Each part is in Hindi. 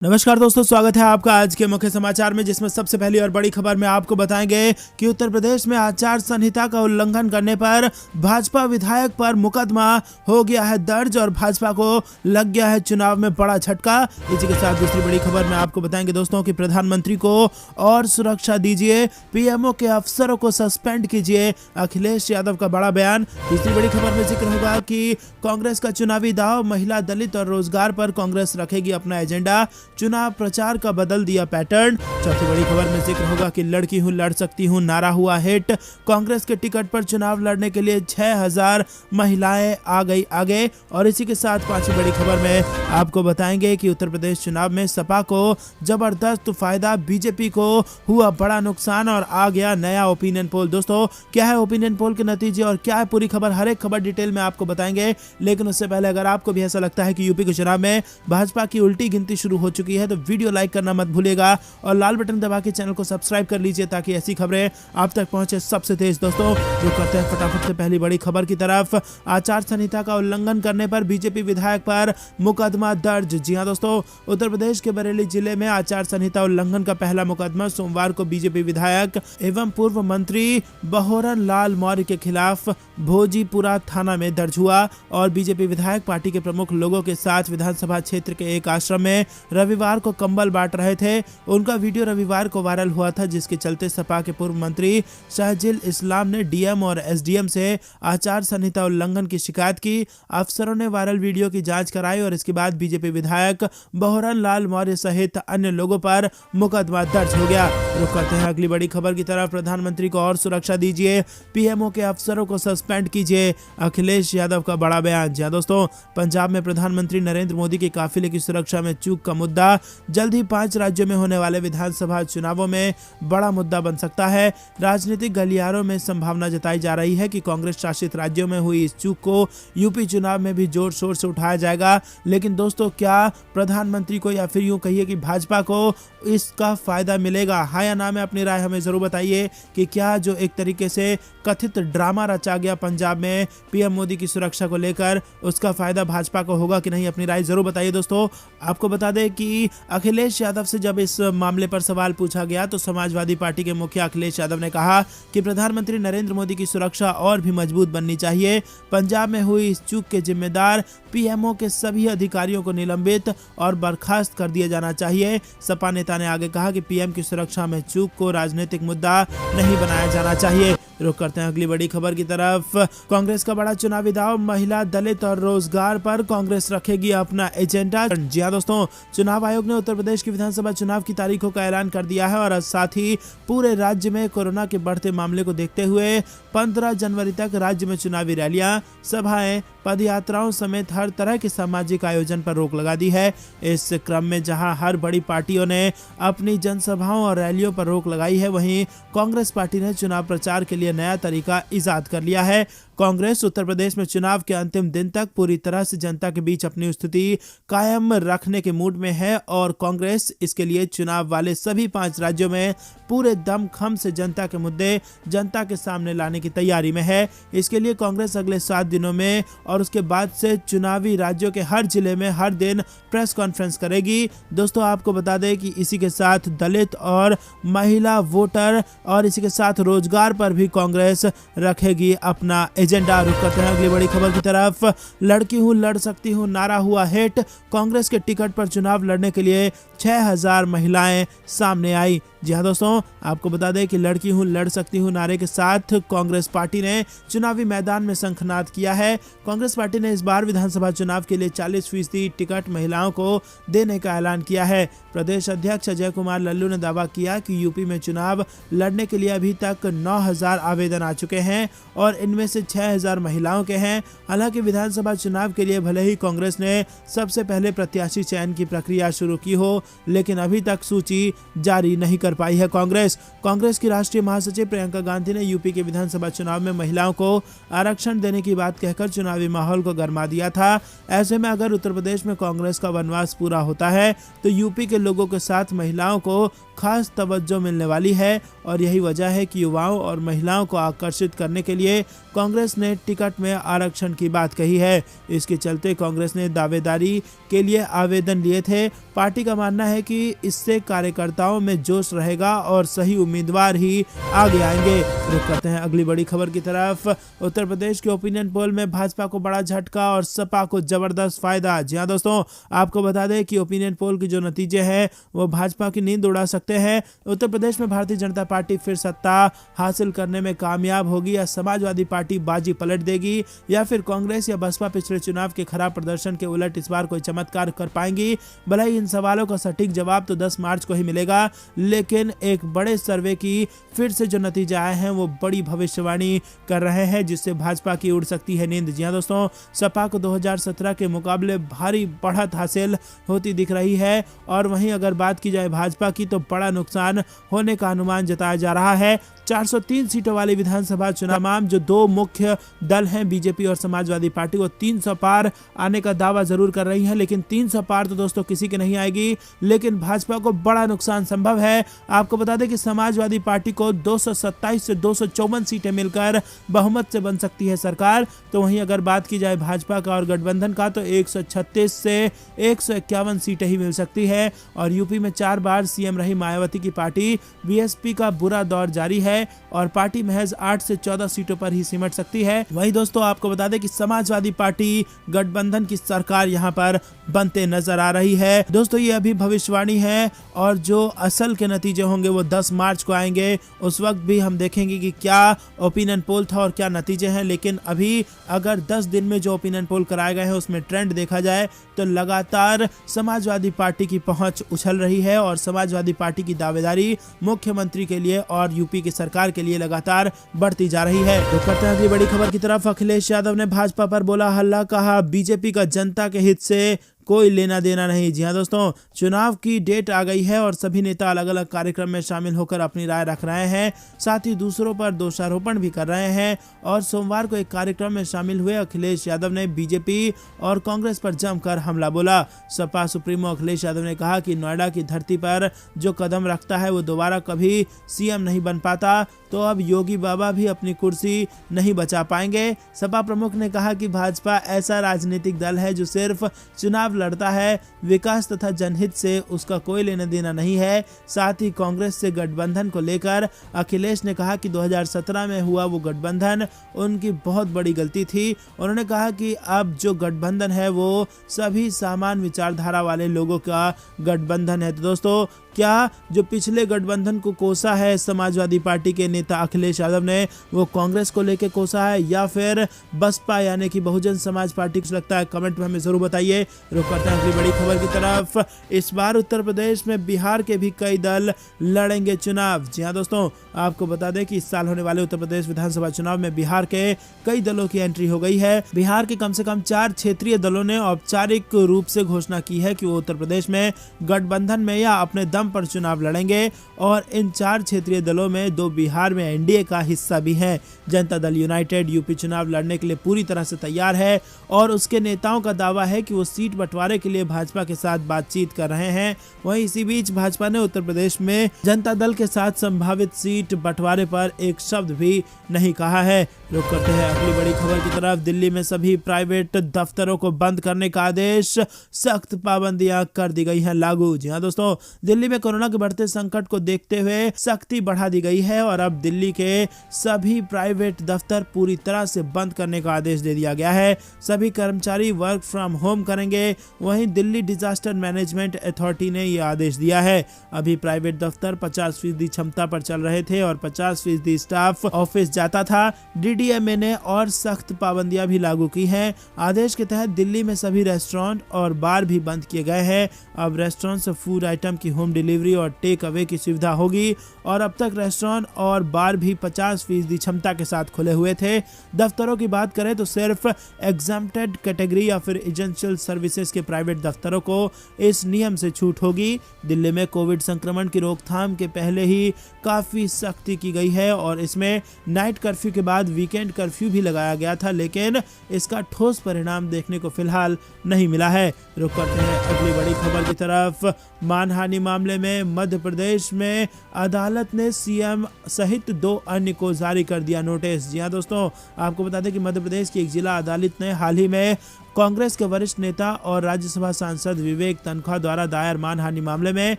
नमस्कार दोस्तों, स्वागत है आपका आज के मुख्य समाचार में, जिसमें सबसे पहली और बड़ी खबर में आपको बताएंगे कि उत्तर प्रदेश में आचार संहिता का उल्लंघन करने पर भाजपा विधायक पर मुकदमा हो गया है दर्ज और भाजपा को लग गया है चुनाव में बड़ा झटका। इसी के साथ दूसरी बड़ी खबर में आपको बताएंगे दोस्तों कि प्रधानमंत्री को और सुरक्षा दीजिए, पीएमओ के अफसरों को सस्पेंड कीजिए, अखिलेश यादव का बड़ा बयान। तीसरी बड़ी खबर में जिक्र होगा कि कांग्रेस का चुनावी दाव, महिला, दलित और रोजगार पर कांग्रेस रखेगी अपना एजेंडा, चुनाव प्रचार का बदल दिया पैटर्न। चौथी बड़ी खबर में जिक्र होगा कि लड़की हूं लड़ सकती हूं नारा हुआ हिट, कांग्रेस के टिकट पर चुनाव लड़ने के लिए 6000 महिलाएं आ गई आगे। और इसी के साथ पांचवी बड़ी खबर में आपको बताएंगे कि उत्तर प्रदेश चुनाव में सपा को जबरदस्त फायदा, बीजेपी को हुआ बड़ा नुकसान और आ गया नया ओपिनियन पोल। दोस्तों, क्या है ओपिनियन पोल के नतीजे और क्या है पूरी खबर, हर एक खबर डिटेल में आपको बताएंगे। लेकिन उससे पहले अगर आपको भी ऐसा लगता है कि यूपी के चुनाव में भाजपा की उल्टी गिनती शुरू हो चुकी है तो वीडियो लाइक करना मत भूलिएगा और लाल बटन दबा के चैनल को सब्सक्राइब कर लीजिए ताकि ऐसी खबरें आप तक पहुंचे सबसे तेज। दोस्तों, जो करते हैं फटाफट से पहली बड़ी खबर की तरफ। आचार संहिता का उल्लंघन करने पर बीजेपी विधायक पर मुकदमा दर्ज। जी हां दोस्तों, उत्तर प्रदेश के बरेली जिले में आचार संहिता उल्लंघन का पहला मुकदमा सोमवार को बीजेपी विधायक एवं पूर्व मंत्री बहोरन लाल मौर्य के खिलाफ भोजीपुरा थाना में दर्ज हुआ और बीजेपी विधायक पार्टी के प्रमुख लोगों के साथ विधानसभा क्षेत्र के एक आश्रम में रविवार को कंबल बांट रहे थे। उनका वीडियो रविवार को वायरल हुआ था, जिसके चलते सपा के पूर्व मंत्री शहजील इस्लाम ने डीएम और एसडीएम से आचार संहिता उल्लंघन की शिकायत की। अफसरों ने वायरल वीडियो की जांच कराई और इसके बाद बीजेपी विधायक बहोरन लाल मौर्य सहित अन्य लोगों पर मुकदमा दर्ज हो गया। रुक करते हैं अगली बड़ी खबर की तरफ। प्रधानमंत्री को और सुरक्षा दीजिए, पीएमओ के अफसरों को सस्पेंड कीजिए, अखिलेश यादव का बड़ा बयान। जी दोस्तों, पंजाब में प्रधानमंत्री नरेंद्र मोदी के काफिले की सुरक्षा में चूक का मुद्दा जल्द ही 5 राज्यों में होने वाले विधानसभा चुनावों में बड़ा मुद्दा बन सकता है। राजनीतिक गलियारों में संभावना जताई जा रही है कि कांग्रेस शासित राज्यों में हुई इस चूक को यूपी चुनाव में भी जोर शोर से उठाया जाएगा। लेकिन दोस्तों, क्या प्रधानमंत्री को या फिर यूं कहिए कि भाजपा को इसका फायदा मिलेगा? हाँ या ना में अपनी राय हमें जरूर बताइए कि क्या जो एक तरीके से कथित ड्रामा रचा गया पंजाब में पीएम मोदी की सुरक्षा को लेकर, उसका फायदा भाजपा को होगा कि नहीं? अपनी राय जरूर बताइए। दोस्तों, आपको बता दें कि अखिलेश यादव से जब इस मामले पर सवाल पूछा गया तो समाजवादी पार्टी के मुखिया अखिलेश यादव ने कहा कि प्रधानमंत्री नरेंद्र मोदी की सुरक्षा और भी मजबूत बननी चाहिए। पंजाब में हुई इस चूक के जिम्मेदार पीएमओ के सभी अधिकारियों को निलंबित और बर्खास्त कर दिया जाना चाहिए। सपा नेता ने आगे कहा कि पीएम की सुरक्षा में चूक को राजनीतिक मुद्दा नहीं बनाया जाना चाहिए। रुक करते हैं अगली बड़ी खबर की तरफ। कांग्रेस का बड़ा चुनावी दाव, महिला, दलित और रोजगार पर कांग्रेस रखेगी अपना एजेंडा। जी हां दोस्तों, चुनाव आयोग ने उत्तर प्रदेश की विधानसभा चुनाव की तारीखों का ऐलान कर दिया है और साथ ही पूरे राज्य में कोरोना के बढ़ते मामले को देखते हुए 15 जनवरी तक राज्य में चुनावी रैलियां, सभाएं, पदयात्राओं समेत हर तरह के सामाजिक आयोजन पर रोक लगा दी है। इस क्रम में जहां हर बड़ी पार्टियों ने अपनी जनसभाओं और रैलियों पर रोक लगाई है, वहीं कांग्रेस पार्टी ने चुनाव प्रचार के लिए नया तरीका इजाद कर लिया है। कांग्रेस उत्तर प्रदेश में चुनाव के अंतिम दिन तक पूरी तरह से जनता के बीच अपनी स्थिति कायम रखने के मूड में है और कांग्रेस इसके लिए चुनाव वाले सभी 5 राज्यों में पूरे दमखम से जनता के मुद्दे जनता के सामने लाने की तैयारी में है। इसके लिए कांग्रेस अगले 7 दिनों में और उसके बाद से चुनावी राज्यों के हर जिले में हर दिन प्रेस कॉन्फ्रेंस करेगी। दोस्तों, आपको बता दें कि इसी के साथ दलित और महिला वोटर और इसी के साथ रोजगार पर भी कांग्रेस रखेगी अपना एजेंडा। रुक करते हैं अगली बड़ी खबर की तरफ। लड़की हूं लड़ सकती हूं नारा हुआ हिट, कांग्रेस के टिकट पर चुनाव लड़ने के लिए 6000 महिलाएं सामने आई। जी हां दोस्तों, आपको बता दें कि लड़की हूं लड़ सकती हूं नारे के साथ कांग्रेस पार्टी ने चुनावी मैदान में शंखनाद किया है। कांग्रेस पार्टी ने इस बार विधानसभा चुनाव के लिए 40% टिकट महिलाओं को देने का ऐलान किया है। प्रदेश अध्यक्ष अजय कुमार लल्लू ने दावा किया कि यूपी में चुनाव लड़ने के लिए अभी तक 9000 आवेदन आ चुके हैं और इनमें से 6000 महिलाओं के हैं। हालांकि विधानसभा चुनाव के लिए भले ही कांग्रेस ने सबसे पहले प्रत्याशी चयन की प्रक्रिया शुरू की हो, लेकिन अभी तक सूची जारी नहीं कर पाई है। कांग्रेस की राष्ट्रीय महासचिव प्रियंका गांधी ने यूपी के विधानसभा चुनाव में महिलाओं को आरक्षण देने की बात कहकर चुनावी माहौल को गरमा दिया था। ऐसे में अगर उत्तर प्रदेश में कांग्रेस का वनवास पूरा होता है तो यूपी के लोगों के साथ महिलाओं को खास तवज्जो मिलने वाली है और यही वजह है कि युवाओं और महिलाओं को आकर्षित करने के लिए कांग्रेस ने टिकट में आरक्षण की बात कही है। इसके चलते कांग्रेस ने दावेदारी के लिए आवेदन लिए थे। पार्टी का मानना है कि इससे कार्यकर्ताओं में जोश रहेगा और सही उम्मीदवार ही आगे आएंगे। रुक करते हैं अगली बड़ी खबर की तरफ। उत्तर प्रदेश के ओपिनियन पोल में भाजपा को बड़ा झटका और सपा को जबरदस्त फायदा। जी हाँ दोस्तों, आपको बता दें कि ओपिनियन पोल के जो नतीजे हैं वो भाजपा की नींद उड़ा सकते हैं। उत्तर प्रदेश में भारतीय जनता पार्टी फिर सत्ता हासिल करने में कामयाब होगी या समाजवादी पार्टी बाजी पलट देगी या फिर कांग्रेस या बसपा पिछले चुनाव के खराब प्रदर्शन के उलट इस बार कोई चमत्कार कर पाएंगी। भले ही इन सवालों का सटीक जवाब तो 10 मार्च को ही मिलेगा, लेकिन एक बड़े सर्वे की फिर से जो नतीजे आए हैं वो बड़ी भविष्यवाणी कर रहे हैं जिससे भाजपा की उड़ सकती है नींद। जी हाँ दोस्तों, सपा को 2017 के मुकाबले भारी बढ़त हासिल होती दिख रही है और वहीं अगर बात की जाए भाजपा की तो बड़ा नुकसान होने का अनुमान जताया जा रहा है। 403 सीटों वाली विधानसभा चुनाव में जो दो मुख्य दल हैं बीजेपी और समाजवादी पार्टी, वो 300 पार आने का दावा जरूर कर रही हैं, लेकिन 300 पार तो दोस्तों किसी के नहीं आएगी। लेकिन भाजपा को बड़ा नुकसान संभव है। आपको बता दें कि समाजवादी पार्टी को 227 से 254 सीटें मिलकर बहुमत से बन सकती है सरकार। तो वहीं अगर बात की जाए भाजपा का और गठबंधन का तो 136 से 151 सीटें ही मिल सकती है। और यूपी में 4 बार सीएम रही मायावती की पार्टी बीएसपी का बुरा दौर जारी है और पार्टी महज 8 से 14 सीटों पर ही सिमट सकती है। वहीं दोस्तों आपको बता दें कि समाजवादी पार्टी गठबंधन की सरकार यहां पर बनते नजर आ रही है। दोस्तों ये अभी भविष्यवाणी है और जो असल के नतीजे होंगे वो 10 मार्च को आएंगे। उस वक्त भी हम देखेंगे कि क्या ओपिनियन पोल था और क्या नतीजे हैं। लेकिन अभी अगर 10 दिन में जो ओपिनियन पोल कराए गए हैं उसमें ट्रेंड देखा जाए तो लगातार समाजवादी पार्टी की पहुंच उछल रही है और समाजवादी पार्टी की दावेदारी मुख्यमंत्री के लिए और यूपी की सरकार के लिए लगातार बढ़ती जा रही है। तो करते हैं अगली बड़ी खबर की तरफ। अखिलेश यादव ने भाजपा पर बोला हल्ला, कहा बीजेपी का जनता के हित से कोई लेना देना नहीं। जी हाँ दोस्तों, चुनाव की डेट आ गई है और सभी नेता अलग अलग कार्यक्रम में शामिल होकर अपनी राय रख रहे हैं, साथ ही दूसरों पर दोषारोपण भी कर रहे हैं। और सोमवार को एक कार्यक्रम में शामिल हुए अखिलेश यादव ने बीजेपी और कांग्रेस पर जमकर हमला बोला। सपा सुप्रीमो अखिलेश यादव ने कहा कि नोएडा की धरती पर जो कदम रखता है वो दोबारा कभी सीएम नहीं बन पाता, तो अब योगी बाबा भी अपनी कुर्सी नहीं बचा पाएंगे। सपा प्रमुख ने कहा कि भाजपा ऐसा राजनीतिक दल है जो सिर्फ चुनाव लड़ता है, विकास तथा जनहित से उसका कोई लेना देना नहीं है। साथ ही कांग्रेस से गठबंधन को लेकर अखिलेश ने कहा कि 2017 में हुआ वो गठबंधन उनकी बहुत बड़ी गलती थी। उन्होंने कहा कि अब जो गठबंधन है वो सभी समान विचारधारा वाले लोगों का गठबंधन है। तो दोस्तों क्या जो पिछले गठबंधन को कोसा है समाजवादी पार्टी के नेता अखिलेश यादव ने, वो कांग्रेस को लेकर कोसा है या फिर बसपा यानी कि बहुजन समाज पार्टी को लगता है? कमेंट में हमें जरूर बताइए। रुक करते हैं अगली बड़ी खबर की तरफ। इस बार उत्तर प्रदेश में बिहार के भी कई दल लड़ेंगे चुनाव। जी हाँ दोस्तों, आपको बता दें कि इस साल होने वाले उत्तर प्रदेश विधानसभा चुनाव में बिहार के कई दलों की एंट्री हो गई है। बिहार के कम से कम 4 क्षेत्रीय दलों ने औपचारिक रूप से घोषणा की है कि वो उत्तर प्रदेश में गठबंधन में या अपने दम पर चुनाव लड़ेंगे और इन 4 क्षेत्रीय दलों में 2 बिहार में एनडीए का हिस्सा भी हैं। जनता दल यूनाइटेड यूपी चुनाव लड़ने के लिए पूरी तरह से तैयार है और उसके नेताओं का दावा है कि वो सीट बंटवारे के लिए भाजपा के साथ बातचीत कर रहे हैं। वहीं इसी बीच भाजपा ने उत्तर प्रदेश में जनता दल के साथ संभावित सीट बंटवारे पर एक शब्द भी नहीं कहा है। रुक करते हैं अगली बड़ी खबर की तरफ। दिल्ली में सभी प्राइवेट दफ्तरों को बंद करने का आदेश, सख्त पाबंदियां कर दी गई हैं लागू। जी हाँ दोस्तों, दिल्ली में कोरोना के बढ़ते संकट को देखते हुए सख्ती बढ़ा दी गई है और अब दिल्ली के सभी प्राइवेट दफ्तर पूरी तरह से बंद करने का आदेश दे दिया गया है। सभी कर्मचारी वर्क फ्रॉम होम करेंगे। वहीं दिल्ली डिजास्टर मैनेजमेंट अथॉरिटी ने यह आदेश दिया है। अभी प्राइवेट दफ्तर 50% क्षमता पर चल रहे थे और 50% स्टाफ ऑफिस जाता था। डीडीएमए ने और सख्त पाबंदियां भी लागू की हैं। आदेश के तहत दिल्ली में सभी रेस्टोरेंट और बार भी बंद किए गए हैं। अब रेस्टोरेंट से फूड आइटम की होम डिलीवरी और टेक अवे की सुविधा होगी और अब तक रेस्टोरेंट और बार भी 50% क्षमता के साथ खुले हुए थे। दफ्तरों की बात करें तो सिर्फ एग्जम्प्टेड कैटेगरी या फिर एसेंशियल सर्विसेज प्रदेश के प्राइवेट दफ्तरों को इस नियम से छूट होगी। दिल्ली में कोविड संक्रमण की रोकथाम के पहले ही काफी सख्ती की गई है और इसमें नाइट कर्फ्यू के बाद वीकेंड कर्फ्यू भी लगाया गया था, लेकिन इसका ठोस परिणाम देखने को फिलहाल नहीं मिला है। रुक करते हैं अगली बड़ी खबर की तरफ। मानहानि मामले में मध्य प्रदेश में अदालत ने सीएम सहित 2 अन्य को जारी कर दिया नोटिस। जी हां दोस्तों, आपको बता दें कि मध्य प्रदेश की एक जिला अदालत ने हाल ही में कांग्रेस के वरिष्ठ नेता और राज्यसभा सांसद विवेक तनखा द्वारा दायर मानहानि मामले में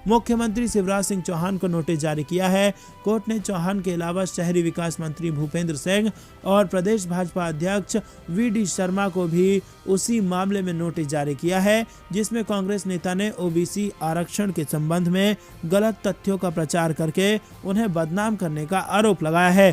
मुख्यमंत्री शिवराज सिंह चौहान को नोटिस जारी किया है। कोर्ट ने चौहान के अलावा शहरी विकास मंत्री भूपेंद्र सिंह और प्रदेश भाजपा अध्यक्ष वीडी शर्मा को भी उसी मामले में नोटिस जारी किया है, जिसमें कांग्रेस नेता ने ओबीसी आरक्षण के संबंध में गलत तथ्यों का प्रचार करके उन्हें बदनाम करने का आरोप लगाया है।